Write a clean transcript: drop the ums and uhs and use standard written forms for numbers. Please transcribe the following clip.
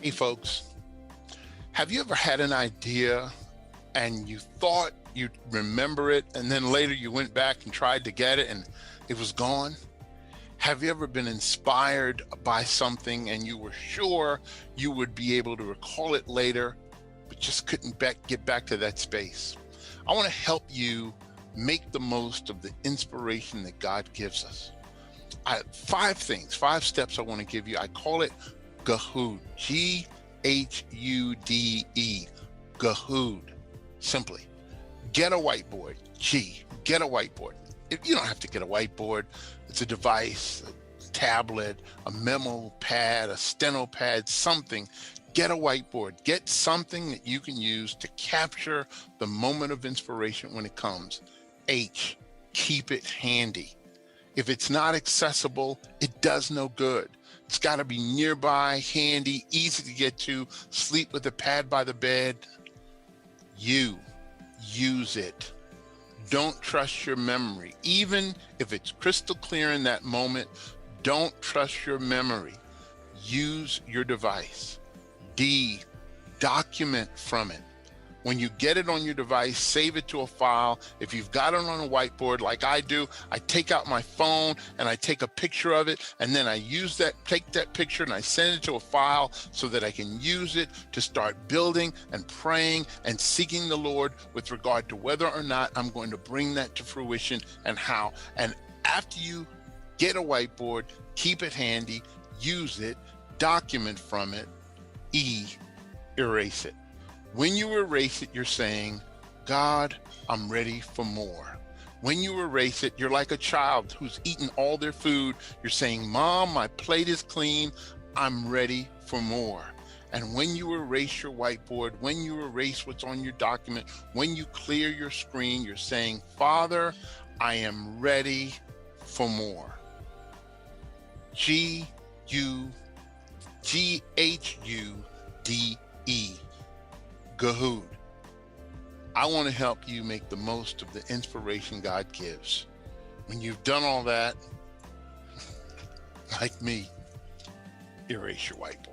Hey folks, have you ever had an idea and you thought you'd remember it and then later you went back and tried to get it and it was gone? Have you ever been inspired by something and you were sure you would be able to recall it later, but just couldn't get back to that space? I want to help you make the most of the inspiration that God gives us. Five steps I want to give you. I call it Gahood, G-H-U-D-E, Gahood. Simply, get a whiteboard. Get a whiteboard. You don't have to get a whiteboard. It's a device, a tablet, a memo pad, a steno pad, something. Get a whiteboard. Get something that you can use to capture the moment of inspiration when it comes. H, keep it handy. If it's not accessible, it does no good. It's got to be nearby, handy, easy to get to, sleep with a pad by the bed. You use it. Don't trust your memory. Even if it's crystal clear in that moment, don't trust your memory. Use your device. D, document from it. When you get it on your device, save it to a file. If you've got it on a whiteboard like I do, I take out my phone and I take a picture of it, and then I take that picture and I send it to a file so that I can use it to start building and praying and seeking the Lord with regard to whether or not I'm going to bring that to fruition and how. And after you get a whiteboard, keep it handy, use it, document from it. E, erase it. When you erase it, you're saying, God, I'm ready for more. When you erase it, you're like a child who's eaten all their food. You're saying, Mom, my plate is clean. I'm ready for more. And when you erase your whiteboard, when you erase what's on your document, when you clear your screen, you're saying, Father, I am ready for more. G-H-U-D-E. Gahood. I want to help you make the most of the inspiration God gives. When you've done all that, like me, erase your whiteboard.